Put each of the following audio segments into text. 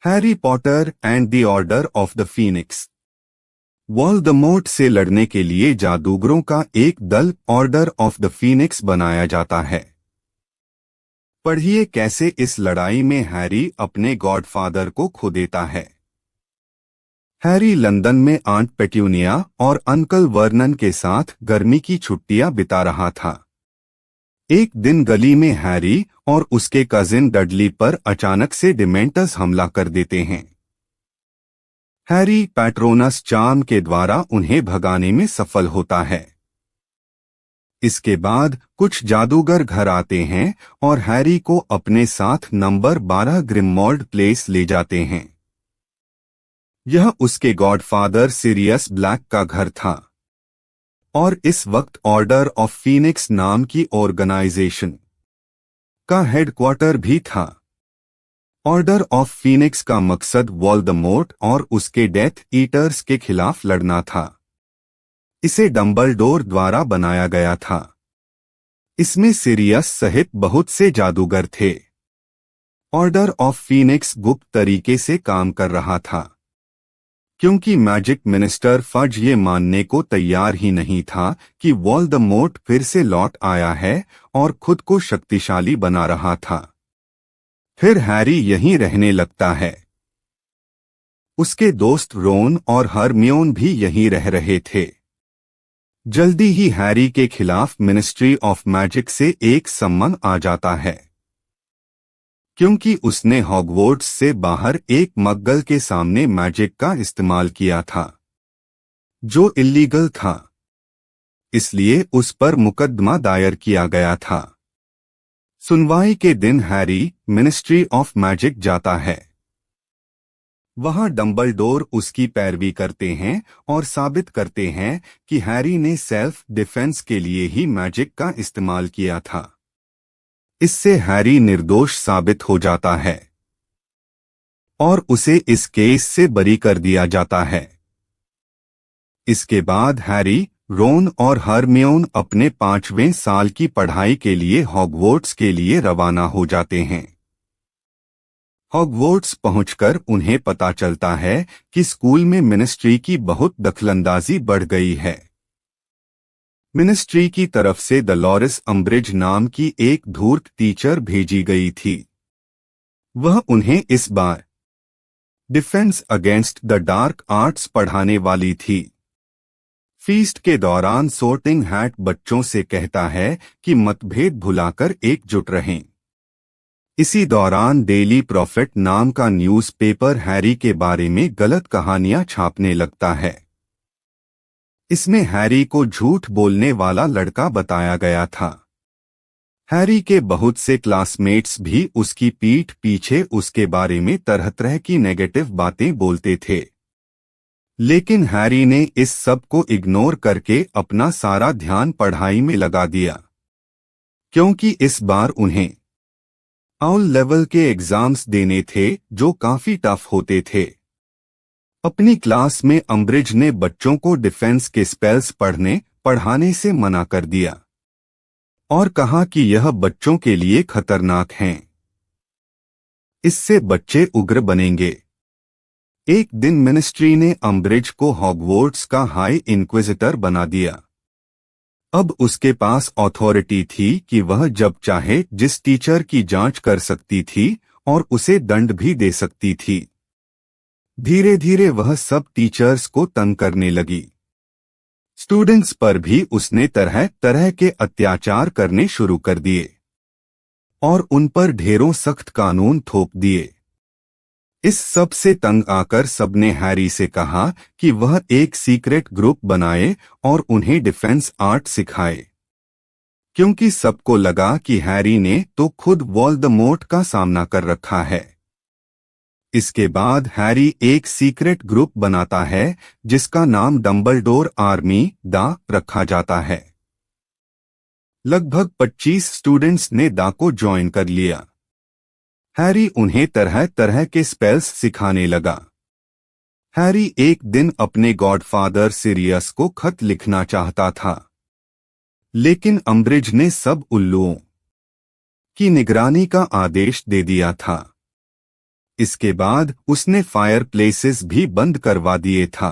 Harry Potter and the order of the Phoenix. Voldemort से लड़ने के लिए जादूगरों का एक दल ऑर्डर ऑफ द फीनिक्स बनाया जाता है। पढ़िए कैसे इस लड़ाई में हैरी अपने गॉडफादर को खो देता है। हैरी लंदन में आंट पेट्यूनिया और अंकल वर्नन के साथ गर्मी की छुट्टियां बिता रहा था। एक दिन गली में हैरी और उसके कजिन डडली पर अचानक से डिमेंटर्स हमला कर देते हैं। हैरी पैट्रोनस चार्म के द्वारा उन्हें भगाने में सफल होता है। इसके बाद कुछ जादूगर घर आते हैं और हैरी को अपने साथ नंबर 12 ग्रिममॉल्ड प्लेस ले जाते हैं। यह उसके गॉडफादर सिरियस ब्लैक का घर था और इस वक्त ऑर्डर ऑफ फीनिक्स नाम की ऑर्गेनाइजेशन का हेडक्वार्टर भी था। ऑर्डर ऑफ फीनिक्स का मकसद वोल्डेमॉर्ट और उसके डेथ ईटर्स के खिलाफ लड़ना था। इसे डंबलडोर द्वारा बनाया गया था। इसमें सिरियस सहित बहुत से जादूगर थे। ऑर्डर ऑफ फीनिक्स गुप्त तरीके से काम कर रहा था क्योंकि मैजिक मिनिस्टर फज ये मानने को तैयार ही नहीं था कि वोल्डेमॉर्ट फिर से लौट आया है और खुद को शक्तिशाली बना रहा था। फिर हैरी यहीं रहने लगता है। उसके दोस्त रोन और हरमियोन भी यहीं रह रहे थे। जल्दी ही हैरी के खिलाफ मिनिस्ट्री ऑफ मैजिक से एक सम्मन आ जाता है क्योंकि उसने हॉगवर्ट्स से बाहर एक मग्गल के सामने मैजिक का इस्तेमाल किया था जो इल्लीगल था। इसलिए उस पर मुकदमा दायर किया गया था। सुनवाई के दिन हैरी मिनिस्ट्री ऑफ मैजिक जाता है। वहां डंबलडोर उसकी पैरवी करते हैं और साबित करते हैं कि हैरी ने सेल्फ डिफेंस के लिए ही मैजिक का इस्तेमाल किया था। इससे हैरी निर्दोष साबित हो जाता है और उसे इस केस से बरी कर दिया जाता है। इसके बाद हैरी, रोन और हरमियोन अपने 5वें साल की पढ़ाई के लिए हॉगवर्ट्स के लिए रवाना हो जाते हैं। हॉगवर्ट्स पहुंचकर उन्हें पता चलता है कि स्कूल में मिनिस्ट्री की बहुत दखलंदाजी बढ़ गई है। मिनिस्ट्री की तरफ से डलोरेस अम्ब्रिज नाम की एक धूर्त टीचर भेजी गई थी। वह उन्हें इस बार defence against the dark arts पढ़ाने वाली थी। फीस्ट के दौरान सोर्टिंग हैट बच्चों से कहता है कि मतभेद भुलाकर एकजुट रहें। इसी दौरान डेली प्रॉफिट नाम का न्यूज़पेपर हैरी के बारे में गलत कहानियां छापने लगता है। इसमें हैरी को झूठ बोलने वाला लड़का बताया गया था। हैरी के बहुत से क्लासमेट्स भी उसकी पीठ पीछे उसके बारे में तरह तरह की नेगेटिव बातें बोलते थे, लेकिन हैरी ने इस सब को इग्नोर करके अपना सारा ध्यान पढ़ाई में लगा दिया क्योंकि इस बार उन्हें आउल लेवल के एग्जाम्स देने थे जो काफी टफ होते थे। अपनी क्लास में अम्ब्रिज ने बच्चों को डिफेंस के स्पेल्स पढ़ाने से मना कर दिया और कहा कि यह बच्चों के लिए खतरनाक हैं। इससे बच्चे उग्र बनेंगे। एक दिन मिनिस्ट्री ने अम्ब्रिज को हॉगवर्ट्स का हाई इंक्विजिटर बना दिया। अब उसके पास अथॉरिटी थी कि वह जब चाहे जिस टीचर की जांच कर सकती थी और उसे दंड भी दे सकती थी। धीरे धीरे वह सब टीचर्स को तंग करने लगी। स्टूडेंट्स पर भी उसने तरह तरह के अत्याचार करने शुरू कर दिए और उन पर ढेरों सख्त कानून थोप दिए। इस सब से तंग आकर सबने हैरी से कहा कि वह एक सीक्रेट ग्रुप बनाए और उन्हें डिफेंस आर्ट सिखाए, क्योंकि सबको लगा कि हैरी ने तो खुद वोल्डेमॉर्ट का सामना कर रखा है। इसके बाद हैरी एक सीक्रेट ग्रुप बनाता है जिसका नाम डंबलडोर आर्मी दा रखा जाता है। लगभग 25 स्टूडेंट्स ने दा को ज्वाइन कर लिया। हैरी उन्हें तरह तरह के स्पेल्स सिखाने लगा। हैरी एक दिन अपने गॉडफादर सिरियस को खत लिखना चाहता था, लेकिन अम्ब्रिज ने सब उल्लुओं की निगरानी का आदेश दे दिया था। इसके बाद उसने फायर प्लेसेस भी बंद करवा दिए था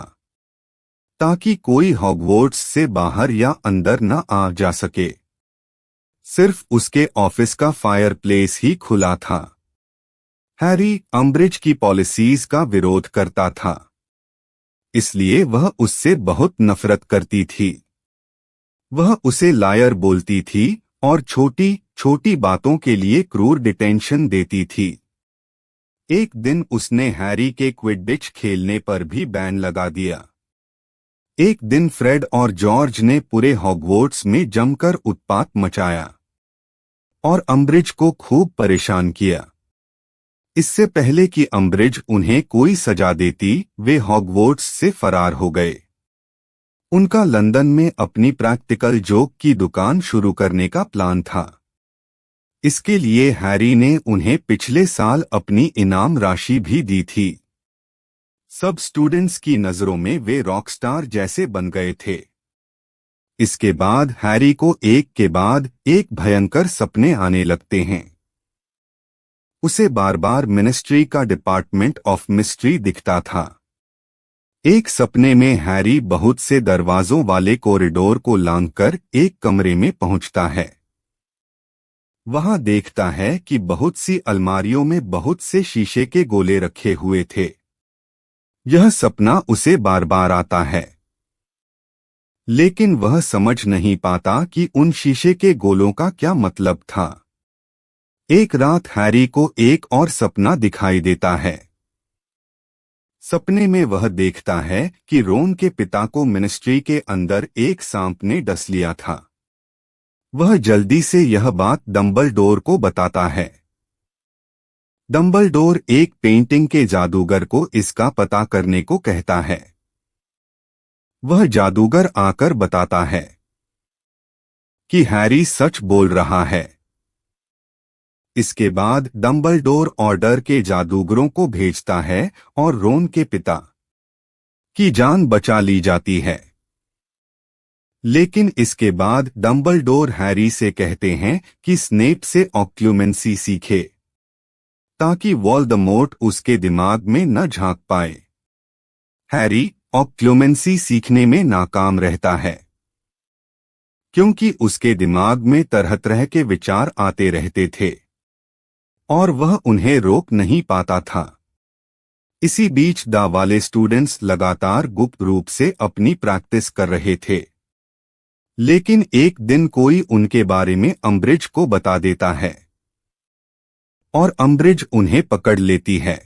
ताकि कोई हॉगवर्ट्स से बाहर या अंदर न आ जा सके। सिर्फ उसके ऑफिस का फायर प्लेस ही खुला था। हैरी अम्ब्रिज की पॉलिसीज का विरोध करता था, इसलिए वह उससे बहुत नफरत करती थी। वह उसे लायर बोलती थी और छोटी छोटी बातों के लिए क्रूर डिटेंशन देती थी। एक दिन उसने हैरी के क्विडिच खेलने पर भी बैन लगा दिया। एक दिन फ्रेड और जॉर्ज ने पूरे हॉगवर्ट्स में जमकर उत्पात मचाया और अम्ब्रिज को खूब परेशान किया। इससे पहले कि अम्ब्रिज उन्हें कोई सजा देती, वे हॉगवर्ट्स से फरार हो गए। उनका लंदन में अपनी प्रैक्टिकल जोक की दुकान शुरू करने का प्लान था। इसके लिए हैरी ने उन्हें पिछले साल अपनी इनाम राशि भी दी थी। सब स्टूडेंट्स की नजरों में वे रॉकस्टार जैसे बन गए थे। इसके बाद हैरी को एक के बाद एक भयंकर सपने आने लगते हैं। उसे बार बार मिनिस्ट्री का डिपार्टमेंट ऑफ मिस्ट्री दिखता था। एक सपने में हैरी बहुत से दरवाजों वाले कॉरिडोर को लांघकर एक कमरे में पहुंचता है। वहां देखता है कि बहुत सी अलमारियों में बहुत से शीशे के गोले रखे हुए थे। यह सपना उसे बार बार आता है, लेकिन वह समझ नहीं पाता कि उन शीशे के गोलों का क्या मतलब था। एक रात हैरी को एक और सपना दिखाई देता है। सपने में वह देखता है कि रोन के पिता को मिनिस्ट्री के अंदर एक सांप ने डस लिया था। वह जल्दी से यह बात डंबलडोर को बताता है। डंबलडोर एक पेंटिंग के जादूगर को इसका पता करने को कहता है। वह जादूगर आकर बताता है कि हैरी सच बोल रहा है। इसके बाद डंबलडोर ऑर्डर के जादूगरों को भेजता है और रोन के पिता की जान बचा ली जाती है। लेकिन इसके बाद डंबलडोर हैरी से कहते हैं कि स्नेप से ऑक्लूमेंसी सीखे ताकि वोल्डेमॉर्ट उसके दिमाग में न झांक पाए। हैरी ऑक्लूमेंसी सीखने में नाकाम रहता है क्योंकि उसके दिमाग में तरह तरह के विचार आते रहते थे और वह उन्हें रोक नहीं पाता था। इसी बीच दा वाले स्टूडेंट्स लगातार गुप्त रूप से अपनी प्रैक्टिस कर रहे थे, लेकिन एक दिन कोई उनके बारे में अम्ब्रिज को बता देता है और अम्ब्रिज उन्हें पकड़ लेती है।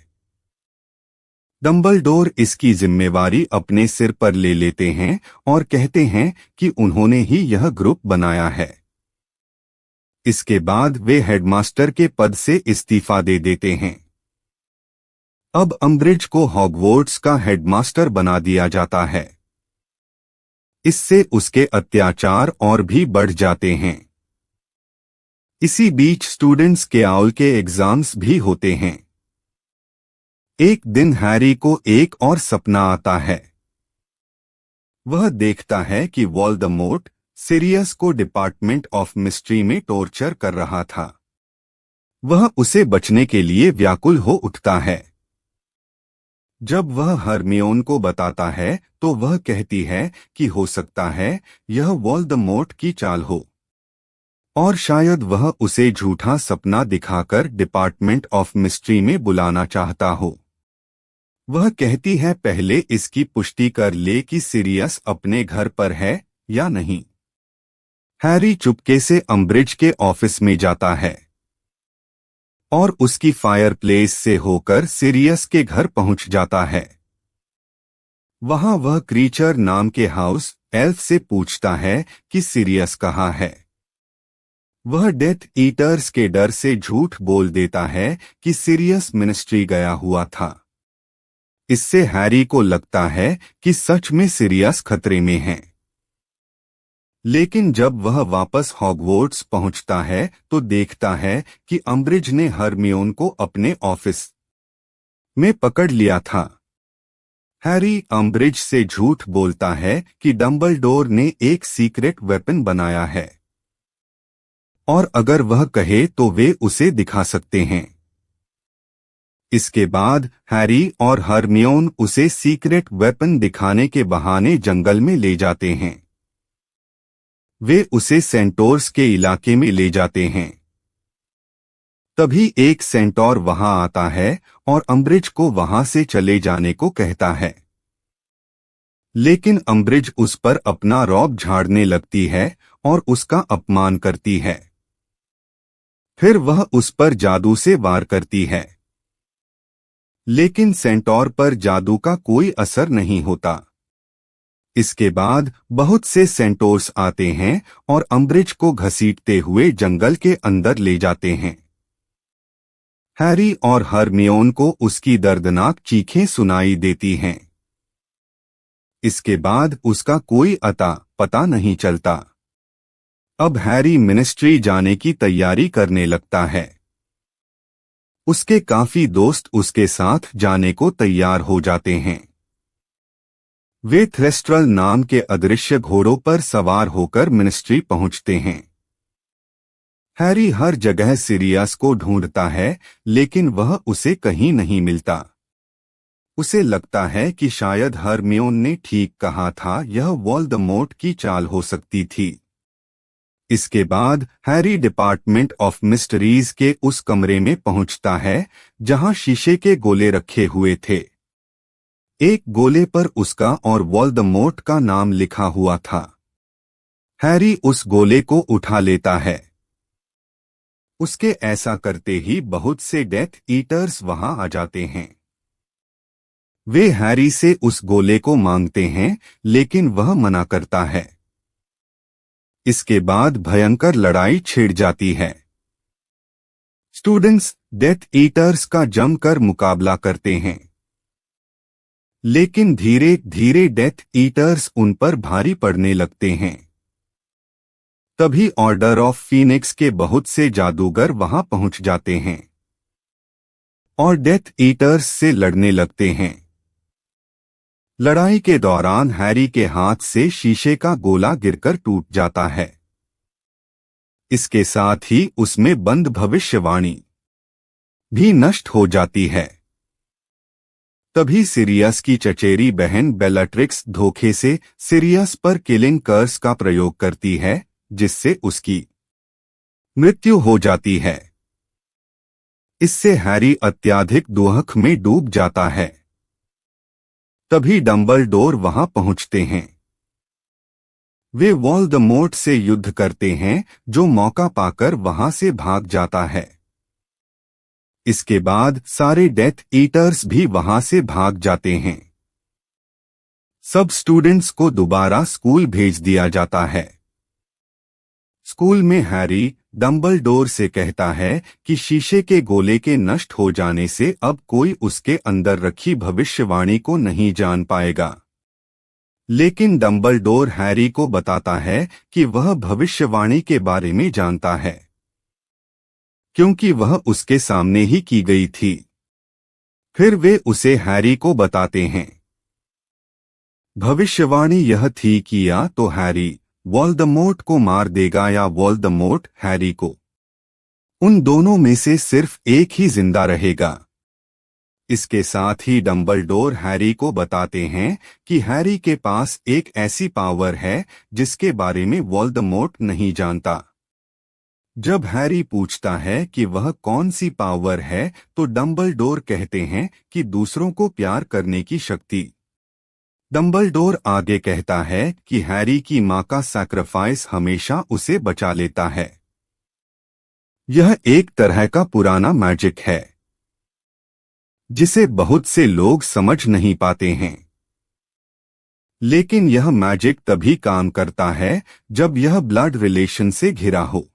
डंबलडोर इसकी जिम्मेवारी अपने सिर पर ले लेते हैं और कहते हैं कि उन्होंने ही यह ग्रुप बनाया है। इसके बाद वे हेडमास्टर के पद से इस्तीफा दे देते हैं। अब अम्ब्रिज को हॉगवर्ट्स का हेडमास्टर बना दिया जाता है। इससे उसके अत्याचार और भी बढ़ जाते हैं। इसी बीच स्टूडेंट्स के आउल के एग्जाम्स भी होते हैं। एक दिन हैरी को एक और सपना आता है। वह देखता है कि वोल्डेमॉर्ट सिरियस को डिपार्टमेंट ऑफ मिस्ट्री में टॉर्चर कर रहा था। वह उसे बचने के लिए व्याकुल हो उठता है। जब वह हरमियोन को बताता है तो वह कहती है कि हो सकता है यह वोल्डेमॉर्ट की चाल हो और शायद वह उसे झूठा सपना दिखाकर डिपार्टमेंट ऑफ मिस्ट्री में बुलाना चाहता हो। वह कहती है पहले इसकी पुष्टि कर ले कि सिरियस अपने घर पर है या नहीं। हैरी चुपके से अम्ब्रिज के ऑफिस में जाता है और उसकी फायर प्लेस से होकर सिरियस के घर पहुंच जाता है। वहां वह क्रीचर नाम के हाउस एल्फ से पूछता है कि सिरियस कहाँ है। वह डेथ ईटर्स के डर से झूठ बोल देता है कि सिरियस मिनिस्ट्री गया हुआ था। इससे हैरी को लगता है कि सच में सिरियस खतरे में है। लेकिन जब वह वापस हॉगवर्ट्स पहुंचता है तो देखता है कि अम्ब्रिज ने हरमियोन को अपने ऑफिस में पकड़ लिया था। हैरी अम्ब्रिज से झूठ बोलता है कि डंबलडोर ने एक सीक्रेट वेपन बनाया है और अगर वह कहे तो वे उसे दिखा सकते हैं। इसके बाद हैरी और हरमियोन उसे सीक्रेट वेपन दिखाने के बहाने जंगल में ले जाते हैं। वे उसे सेंटोर्स के इलाके में ले जाते हैं। तभी एक सेंटोर वहां आता है और अम्ब्रिज को वहां से चले जाने को कहता है, लेकिन अम्ब्रिज उस पर अपना रौब झाड़ने लगती है और उसका अपमान करती है। फिर वह उस पर जादू से वार करती है, लेकिन सेंटोर पर जादू का कोई असर नहीं होता। इसके बाद बहुत से सेंटोर्स आते हैं और अम्ब्रिज को घसीटते हुए जंगल के अंदर ले जाते हैं। हैरी और हरमियोन को उसकी दर्दनाक चीखें सुनाई देती हैं। इसके बाद उसका कोई अता पता नहीं चलता। अब हैरी मिनिस्ट्री जाने की तैयारी करने लगता है। उसके काफी दोस्त उसके साथ जाने को तैयार हो जाते हैं। वे थ्रेस्ट्रल नाम के अदृश्य घोड़ों पर सवार होकर मिनिस्ट्री पहुंचते हैं। हैरी हर जगह सिरियस को ढूंढता है, लेकिन वह उसे कहीं नहीं मिलता। उसे लगता है कि शायद हरमियोन ने ठीक कहा था, यह वोल्डेमॉर्ट की चाल हो सकती थी। इसके बाद हैरी डिपार्टमेंट ऑफ मिस्टरीज के उस कमरे में पहुंचता है जहां शीशे के गोले रखे हुए थे। एक गोले पर उसका और वोल्डेमॉर्ट का नाम लिखा हुआ था। हैरी उस गोले को उठा लेता है। उसके ऐसा करते ही बहुत से डेथ ईटर्स वहां आ जाते हैं। वे हैरी से उस गोले को मांगते हैं, लेकिन वह मना करता है। इसके बाद भयंकर लड़ाई छिड़ जाती है। स्टूडेंट्स डेथ ईटर्स का जमकर मुकाबला करते हैं, लेकिन धीरे धीरे डेथ ईटर्स उन पर भारी पड़ने लगते हैं। तभी ऑर्डर ऑफ फीनिक्स के बहुत से जादूगर वहां पहुंच जाते हैं और डेथ ईटर्स से लड़ने लगते हैं। लड़ाई के दौरान हैरी के हाथ से शीशे का गोला गिरकर टूट जाता है। इसके साथ ही उसमें बंद भविष्यवाणी भी नष्ट हो जाती है। तभी सिरियस की चचेरी बहन बेllatrix धोखे से सिरियस पर किलिंग कर्स का प्रयोग करती है, जिससे उसकी मृत्यु हो जाती है। इससे हैरी अत्यधिक दुख में डूब जाता है। तभी डंबलडोर वहां पहुंचते हैं। वे वोल्डेमॉर्ट से युद्ध करते हैं, जो मौका पाकर वहां से भाग जाता है। इसके बाद सारे डेथ ईटर्स भी वहां से भाग जाते हैं। सब स्टूडेंट्स को दोबारा स्कूल भेज दिया जाता है। स्कूल में हैरी डंबलडोर से कहता है कि शीशे के गोले के नष्ट हो जाने से अब कोई उसके अंदर रखी भविष्यवाणी को नहीं जान पाएगा। लेकिन डंबलडोर हैरी को बताता है कि वह भविष्यवाणी के बारे में जानता है, क्योंकि वह उसके सामने ही की गई थी। फिर वे उसे हैरी को बताते हैं। भविष्यवाणी यह थी कि या तो हैरी वोल्डेमॉर्ट को मार देगा या वोल्डेमॉर्ट हैरी को। उन दोनों में से सिर्फ एक ही जिंदा रहेगा। इसके साथ ही डंबलडोर हैरी को बताते हैं कि हैरी के पास एक ऐसी पावर है जिसके बारे में वोल्डेमॉर्ट नहीं जानता। जब हैरी पूछता है कि वह कौन सी पावर है, तो डंबलडोर कहते हैं कि दूसरों को प्यार करने की शक्ति। डंबलडोर आगे कहता है कि हैरी की मां का सैक्रिफाइस हमेशा उसे बचा लेता है। यह एक तरह का पुराना मैजिक है, जिसे बहुत से लोग समझ नहीं पाते हैं। लेकिन यह मैजिक तभी काम करता है जब यह ब्लड रिलेशन से घिरा हो।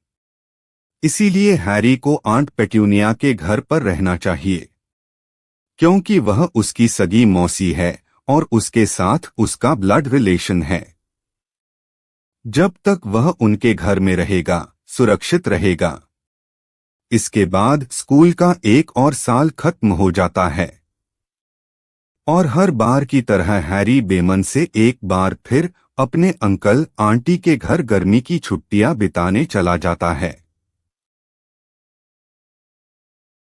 इसीलिए हैरी को आंट पेट्यूनिया के घर पर रहना चाहिए, क्योंकि वह उसकी सगी मौसी है और उसके साथ उसका ब्लड रिलेशन है। जब तक वह उनके घर में रहेगा, सुरक्षित रहेगा। इसके बाद स्कूल का एक और साल खत्म हो जाता है और हर बार की तरह हैरी बेमन से एक बार फिर अपने अंकल आंटी के घर गर्मी की छुट्टियां बिताने चला जाता है।